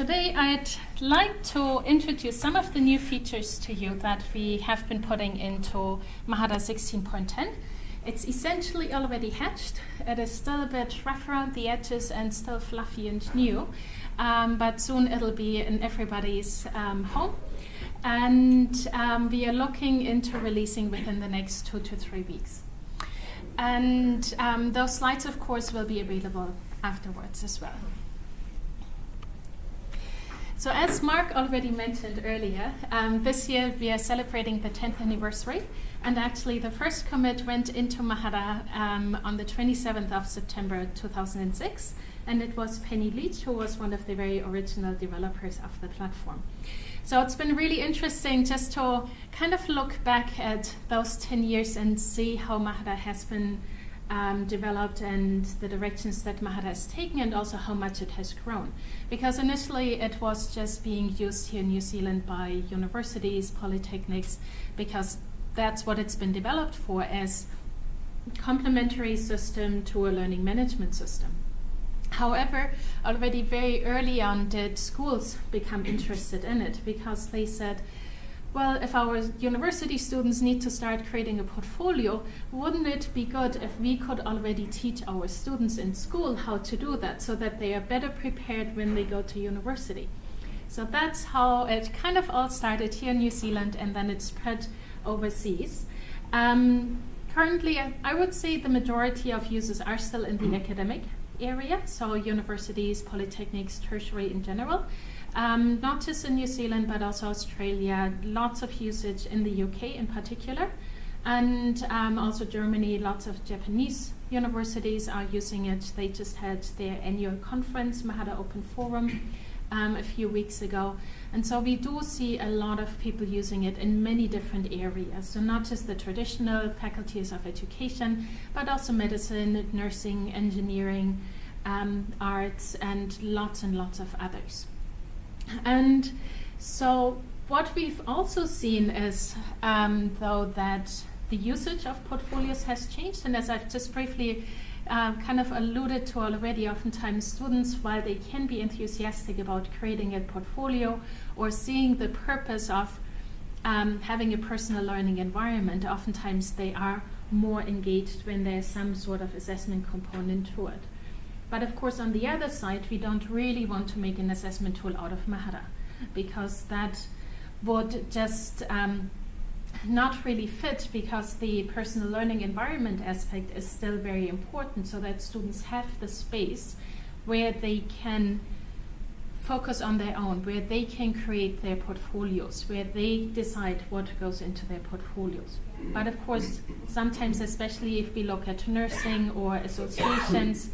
today I'd like to introduce some of the new features to you that we have been putting into Mahara 16.10. It's essentially already hatched. It is still a bit rough around the edges and still fluffy and new, but soon it'll be in everybody's home. And we are looking into releasing within the next 2 to 3 weeks. And those slides, of course, will be available afterwards as well. So as Mark already mentioned earlier, this year we are celebrating the 10th anniversary, and actually the first commit went into Mahara on the 27th of September 2006, and it was Penny Leach, who was one of the very original developers of the platform. So it's been really interesting just to kind of look back at those 10 years and see how Mahara has been developed and the directions that Mahara has taken, and also how much it has grown. Because initially it was just being used here in New Zealand by universities, polytechnics, because that's what it's been developed for, as complementary system to a learning management system. However, already very early on did schools become interested in it, because they said, well, if our university students need to start creating a portfolio, wouldn't it be good if we could already teach our students in school how to do that, so that they are better prepared when they go to university? So that's how it kind of all started here in New Zealand, and then it spread overseas. Currently, I would say the majority of users are still in the academic area, so universities, polytechnics, tertiary in general. Not just in New Zealand, but also Australia, lots of usage in the UK in particular, and also Germany. Lots of Japanese universities are using it. They just had their annual conference, Mahara Open Forum, a few weeks ago. And so we do see a lot of people using it in many different areas. So not just the traditional faculties of education, but also medicine, nursing, engineering, arts, and lots of others. And so what we've also seen is, though, that the usage of portfolios has changed. And as I've just briefly kind of alluded to already, oftentimes students, while they can be enthusiastic about creating a portfolio or seeing the purpose of having a personal learning environment, oftentimes they are more engaged when there's some sort of assessment component to it. But of course, on the other side, we don't really want to make an assessment tool out of Mahara, because that would just not really fit, because the personal learning environment aspect is still very important, so that students have the space where they can focus on their own, where they can create their portfolios, where they decide what goes into their portfolios. But of course, sometimes, especially if we look at nursing or associations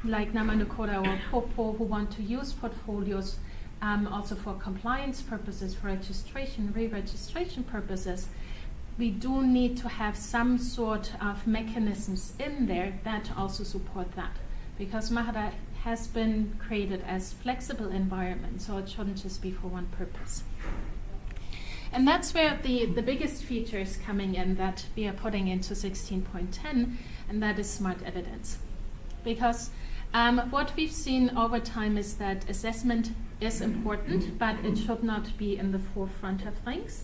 like Namanukora or Popo, who want to use portfolios also for compliance purposes, for registration, re-registration purposes, we do need to have some sort of mechanisms in there that also support that. Because Mahara has been created as flexible environment, so it shouldn't just be for one purpose. And that's where the biggest feature is coming in that we are putting into 16.10, and that is smart evidence. Because what we've seen over time is that assessment is important, but it should not be in the forefront of things.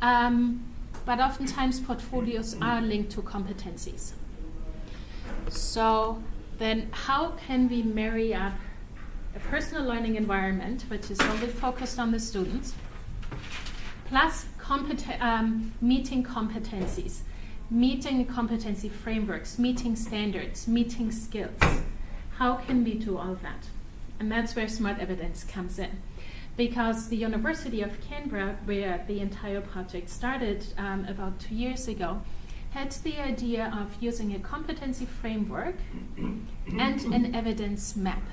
But oftentimes portfolios are linked to competencies. So then how can we marry up a personal learning environment, which is solely focused on the students, plus meeting competencies, meeting competency frameworks, meeting standards, meeting skills? How can we do all that? And that's where smart evidence comes in. Because the University of Canberra, where the entire project started about 2 years ago, had the idea of using a competency framework and an evidence map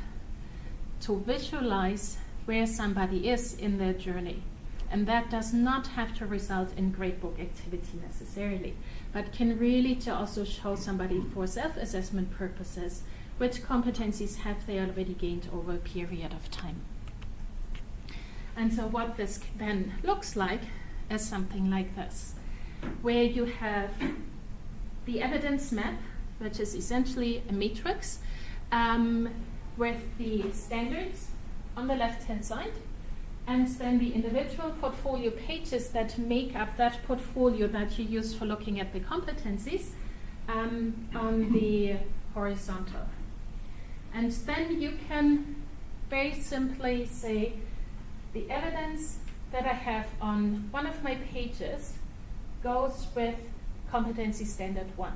to visualize where somebody is in their journey. And that does not have to result in gradebook activity necessarily, but can really to also show somebody for self-assessment purposes which competencies have they already gained over a period of time. And so what this then looks like is something like this, where you have the evidence map, which is essentially a matrix with the standards, on the left-hand side, and then the individual portfolio pages that make up that portfolio that you use for looking at the competencies on the horizontal. And then you can very simply say the evidence that I have on one of my pages goes with Competency Standard 1.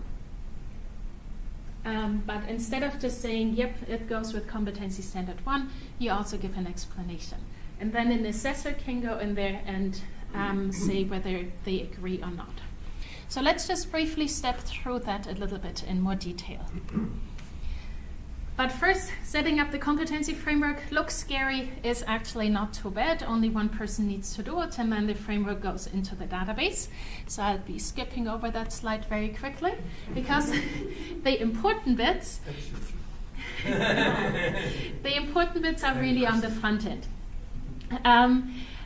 But instead of just saying, yep, it goes with Competency Standard 1, you also give an explanation. And then an assessor can go in there and say whether they agree or not. So let's just briefly step through that a little bit in more detail. But first, setting up the competency framework looks scary, is actually not too bad. Only one person needs to do it, and then the framework goes into the database. So I'll be skipping over that slide very quickly, because the important bits are really on the front end.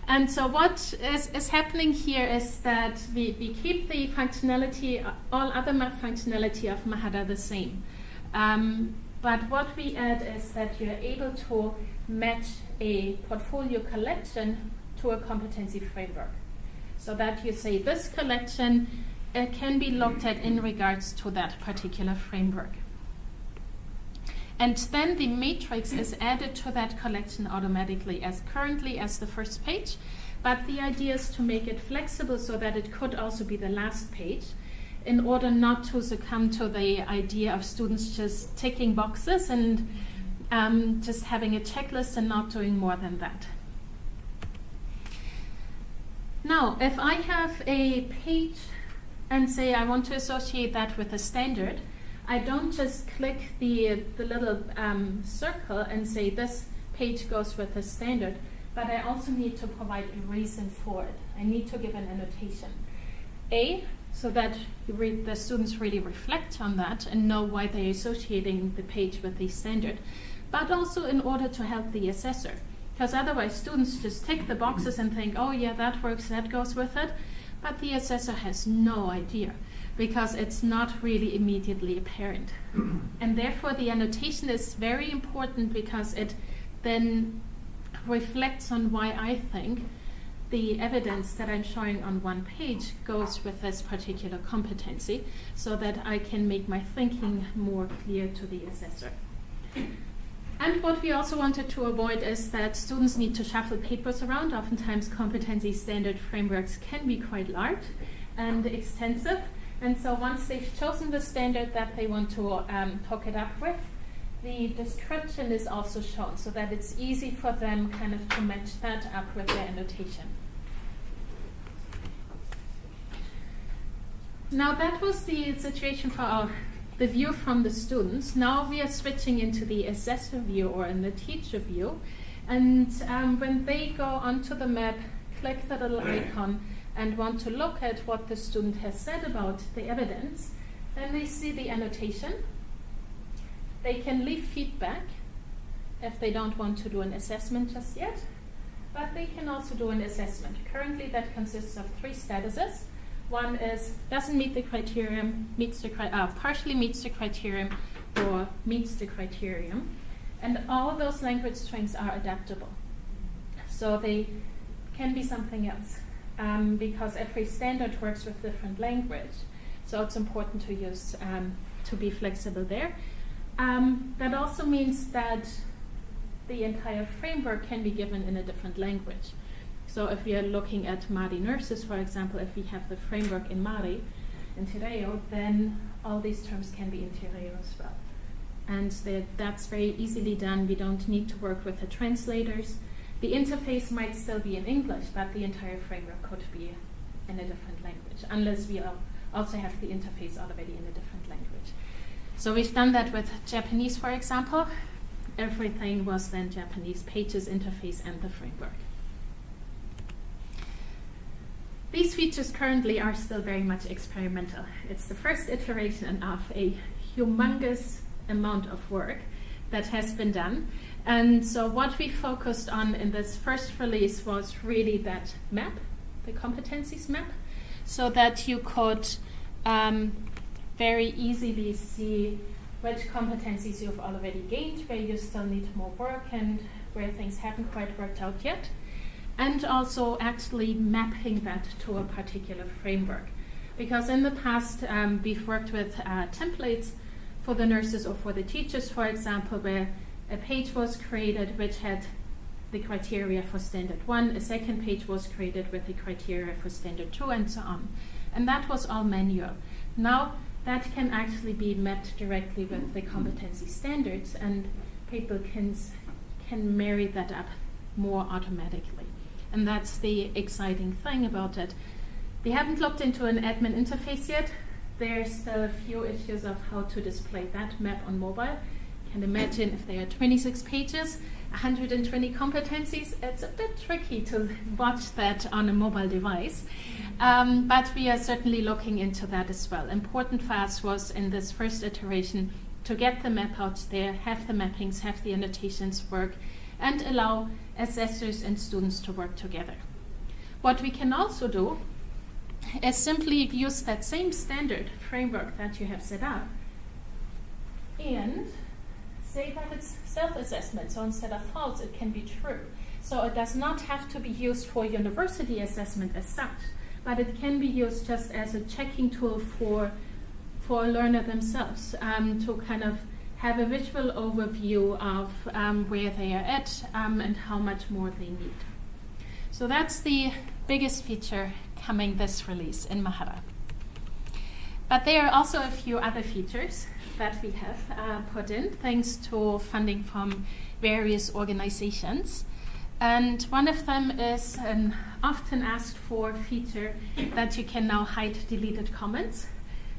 And so what is happening here is that we keep the functionality, all other functionality of Mahara the same. But what we add is that you're able to match a portfolio collection to a competency framework. So that you say this collection can be looked at in regards to that particular framework. And then the matrix is added to that collection automatically as currently as the first page. But the idea is to make it flexible so that it could also be the last page, in order not to succumb to the idea of students just ticking boxes and just having a checklist and not doing more than that. Now, if I have a page and say I want to associate that with a standard, I don't just click the little circle and say this page goes with the standard, but I also need to provide a reason for it. I need to give an annotation. So that the students really reflect on that and know why they're associating the page with the standard, but also in order to help the assessor. Because otherwise students just tick the boxes and think, oh yeah, that works, that goes with it, but the assessor has no idea, because it's not really immediately apparent. And therefore the annotation is very important, because it then reflects on why I think the evidence that I'm showing on one page goes with this particular competency, so that I can make my thinking more clear to the assessor. And what we also wanted to avoid is that students need to shuffle papers around. Oftentimes competency standard frameworks can be quite large and extensive, and so once they've chosen the standard that they want to hook it up with, the description is also shown so that it's easy for them kind of to match that up with their annotation. Now that was the situation for the view from the students. Now we are switching into the assessor view or in the teacher view. And when they go onto the map, click the little icon and want to look at what the student has said about the evidence, then they see the annotation. They can leave feedback if they don't want to do an assessment just yet, but they can also do an assessment. Currently that consists of 3 statuses. One is doesn't meet the criterion, partially meets the criterion, or meets the criterion. And all those language strings are adaptable. So they can be something else, because every standard works with different language. So it's important to use, to be flexible there. That also means that the entire framework can be given in a different language. So if we are looking at Māori nurses, for example, if we have the framework in Māori and Te Reo, then all these terms can be in Te Reo as well. And that's very easily done. We don't need to work with the translators. The interface might still be in English, but the entire framework could be in a different language, unless we also have the interface already in a different language. So we've done that with Japanese, for example. Everything was then Japanese, pages, interface, and the framework. These features currently are still very much experimental. It's the first iteration of a humongous amount of work that has been done. And so what we focused on in this first release was really that map, the competencies map, so that you could very easily see which competencies you've already gained, where you still need more work, and where things haven't quite worked out yet, and also actually mapping that to a particular framework. Because in the past, we've worked with templates for the nurses or for the teachers, for example, where a page was created which had the criteria for standard 1, a second page was created with the criteria for standard 2, and so on. And that was all manual. Now that can actually be mapped directly with the competency standards, and people can marry that up more automatically. And that's the exciting thing about it. We haven't looked into an admin interface yet. There's still a few issues of how to display that map on mobile. You can imagine if there are 26 pages, 120 competencies, it's a bit tricky to watch that on a mobile device. But we are certainly looking into that as well. Important for us was in this first iteration to get the map out there, have the mappings, have the annotations work, and allow assessors and students to work together. What we can also do is simply use that same standard framework that you have set up and say that it's self-assessment. So instead of false, it can be true. So it does not have to be used for university assessment as such, but it can be used just as a checking tool for a learner themselves, to kind of have a visual overview of where they are at and how much more they need. So that's the biggest feature coming this release in Mahara. But there are also a few other features that we have put in thanks to funding from various organizations. And one of them is an often asked for feature that you can now hide deleted comments.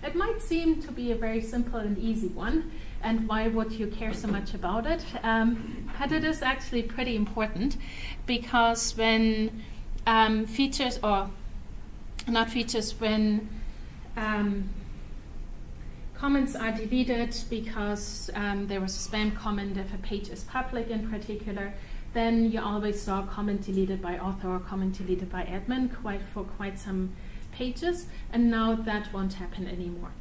It might seem to be a very simple and easy one, and why would you care so much about it? But it is actually pretty important, because when features, or not features, when comments are deleted because there was a spam comment, if a page is public in particular, then you always saw comment deleted by author or comment deleted by admin for quite some pages, and now that won't happen anymore.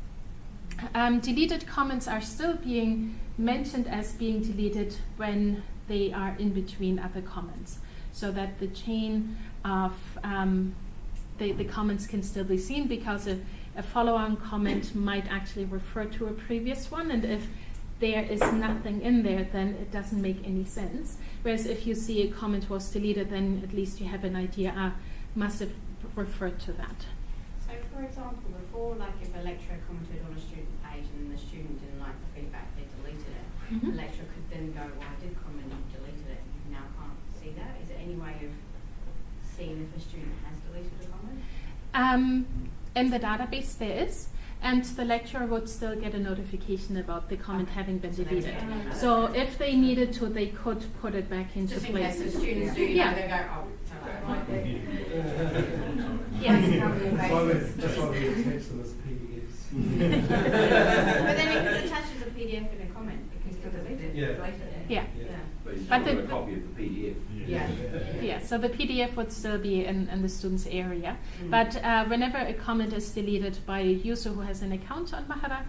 Deleted comments are still being mentioned as being deleted when they are in between other comments, so that the chain of the comments can still be seen, because a follow-on comment might actually refer to a previous one, and if there is nothing in there, then it doesn't make any sense. Whereas if you see a comment was deleted, then at least you have an idea, must have referred to that. So for example, before, like if a lecturer commented on a student page and the student didn't like the feedback, they deleted it, the lecturer could then go, well, I did comment and deleted it, you now can't see that. Is there any way of seeing if a student has deleted a comment? In the database there is, and the lecturer would still get a notification about the comment having been deleted. So if they needed to, they could put it back into just place. Just in case the students do, yeah. They go, oh, Yes. That's why we attach them as PDFs. But then if it's attached as a PDF in a comment, because they deleted it. Yeah. But you But still want a copy of the PDF. Yeah, so the PDF would still be in the student's area. But whenever a comment is deleted by a user who has an account on Mahara,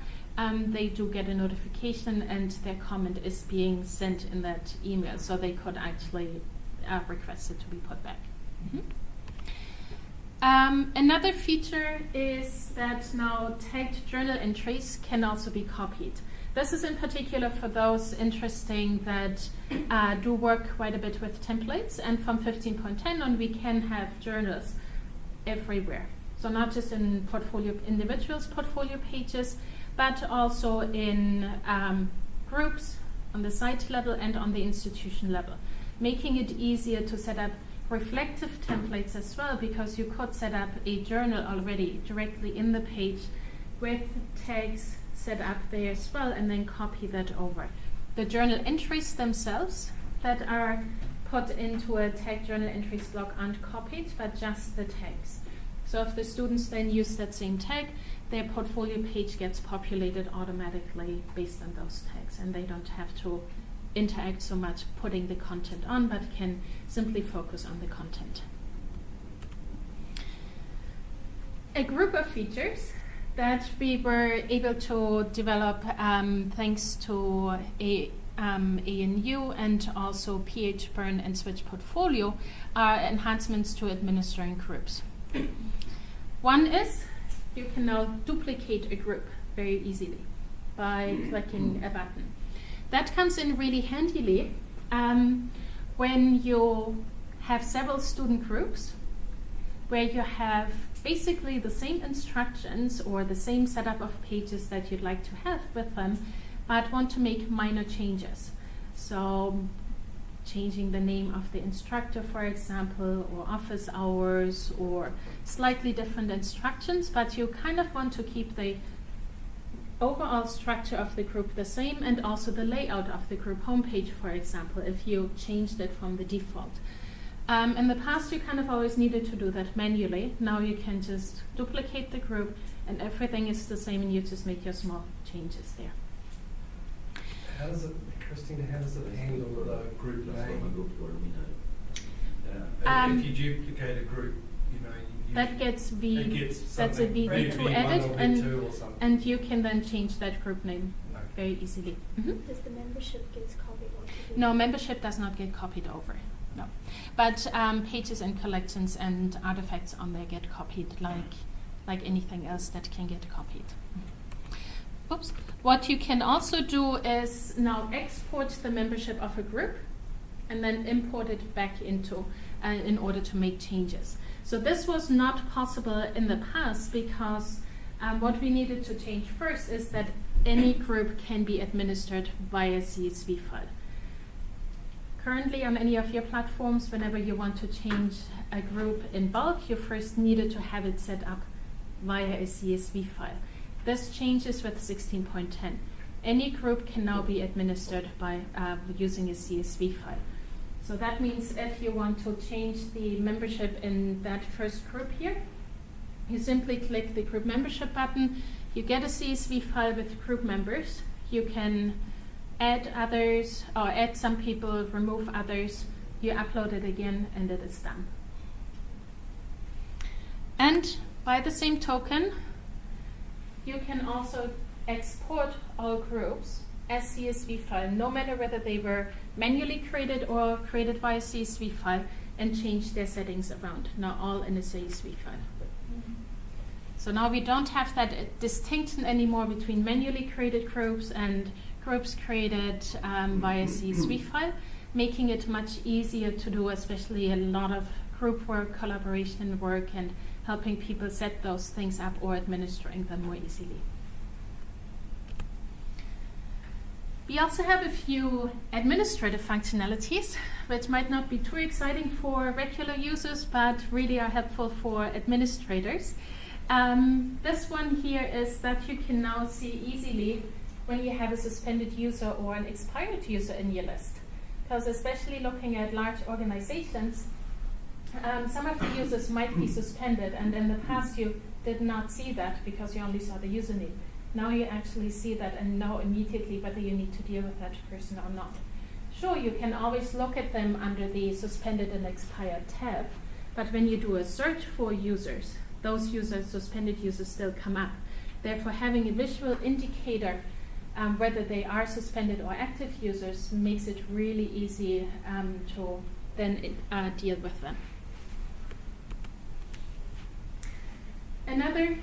they do get a notification, and their comment is being sent in that email, so they could actually request it to be put back. Another feature is that now tagged journal entries can also be copied. This is in particular for those interesting that do work quite a bit with templates, and from 15.10 on we can have journals everywhere. So not just in individuals' portfolio pages, but also in groups on the site level and on the institution level, making it easier to set up reflective templates as well, because you could set up a journal already directly in the page with tags set up there as well, and then copy that over. The journal entries themselves that are put into a tag journal entries block aren't copied, but just the tags. So if the students then use that same tag, their portfolio page gets populated automatically based on those tags, and they don't have to interact so much putting the content on, but can simply focus on the content. A group of features that we were able to develop thanks to a ANU and also PH Burn and Switch Portfolio are enhancements to administering groups. One is you can now duplicate a group very easily by clicking a button. That comes in really handily when you have several student groups where you have basically the same instructions or the same setup of pages that you'd like to have with them, but want to make minor changes. So changing the name of the instructor, for example, or office hours, or slightly different instructions, but you kind of want to keep the overall structure of the group the same, and also the layout of the group homepage, for example, if you changed it from the default. In the past, you kind of always needed to do that manually. Now you can just duplicate the group and everything is the same, and you just make your small changes there. How does it, Kristina, how does it handle the group name? If you duplicate a group, That gets that's a something, V2 V1 edit, or V2 or something. and you can then change that group name Okay. very easily. Does the membership get copied over? No, membership does not get copied over. No, but pages and collections and artifacts on there get copied, like anything else that can get copied. Oops. What you can also do is now export the membership of a group and then import it back into in order to make changes. So this was not possible in the past because what we needed to change first is that any group can be administered via CSV file. Currently on any of your platforms, whenever you want to change a group in bulk, you first needed to have it set up via a CSV file. This changes with 16.10. Any group can now be administered by using a CSV file. So that means if you want to change the membership in that first group here, you simply click the group membership button, you get a CSV file with group members, you can add others, or add some people, remove others, you upload it again, and it is done. And by the same token, you can also export all groups as CSV file, no matter whether they were manually created or created via CSV file, and change their settings around, now all in a CSV file. So now we don't have that distinction anymore between manually created groups and groups created via CSV file, making it much easier to do, especially a lot of group work, collaboration work, and helping people set those things up or administering them more easily. We also have a few administrative functionalities, which might not be too exciting for regular users, but really are helpful for administrators. This one here is that you can now see easily when you have a suspended user or an expired user in your list. Because especially looking at large organizations, some of the users might be suspended, and in the past you did not see that because you only saw the username. Now you actually see that and know immediately whether you need to deal with that person or not. Sure, you can always look at them under the suspended and expired tab, but when you do a search for users, those users, suspended users, still come up. Therefore, having a visual indicator whether they are suspended or active users makes it really easy to then deal with them. Another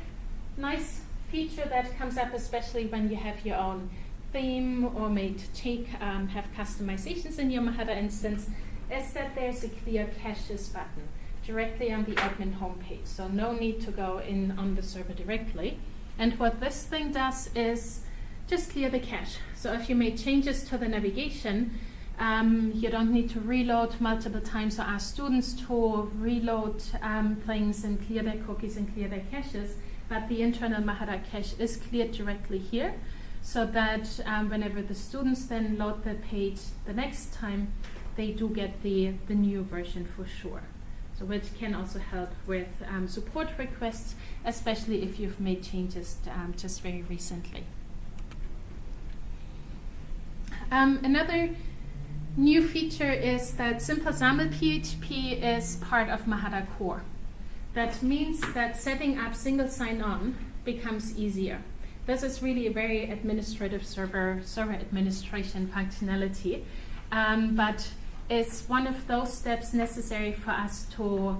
nice feature that comes up, especially when you have your own theme or have customizations in your Mahara instance, is that there's a clear caches button directly on the admin homepage. So no need to go in on the server directly. And what this thing does is just clear the cache. So if you made changes to the navigation, you don't need to reload multiple times or ask students to reload things and clear their cookies and clear their caches. But the internal Mahara cache is cleared directly here, so that whenever the students then load the page the next time, they do get the new version for sure. So which can also help with support requests, especially if you've made changes just very recently. Another new feature is that Simple SAML PHP is part of Mahara Core. That means that setting up single sign-on becomes easier. this is really a very administrative server administration functionality, but it's one of those steps necessary for us to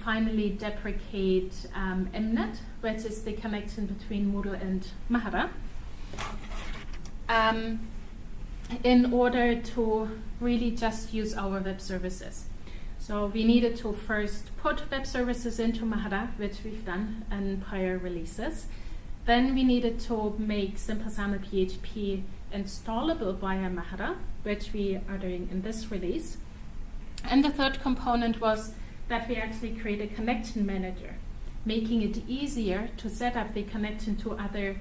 finally deprecate MNet, which is the connection between Moodle and Mahara, in order to really just use our web services. So we needed to first put web services into Mahara, which we've done in prior releases. Then we needed to make Simple SAML PHP installable via Mahara, which we are doing in this release. And the third component was that we actually create a connection manager, making it easier to set up the connection to other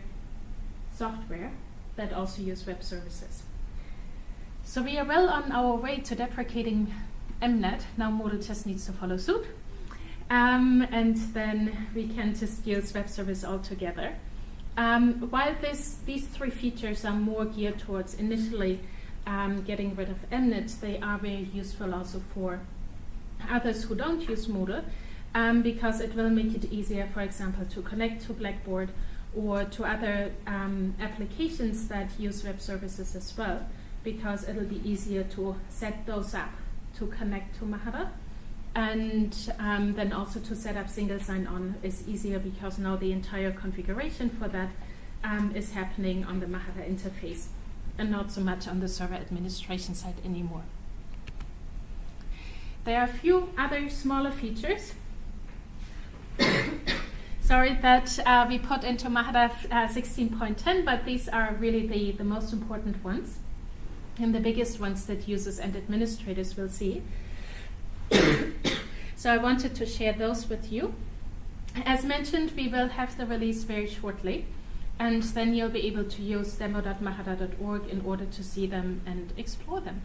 software that also use web services. So we are well on our way to deprecating MNet. Now Moodle just needs to follow suit. And then we can just use web service altogether. While these three features are more geared towards initially getting rid of MNet, they are very useful also for others who don't use Moodle, because it will make it easier, for example, to connect to Blackboard or to other applications that use web services as well, because it'll be easier to set those up to connect to Mahara. And then also to set up single sign-on is easier, because now the entire configuration for that is happening on the Mahara interface and not so much on the server administration side anymore. There are a few other smaller features that we put into Mahara 16.10, but these are really the most important ones and the biggest ones that users and administrators will see. So I wanted to share those with you. As mentioned, we will have the release very shortly, and then you'll be able to use demo.mahara.org in order to see them and explore them.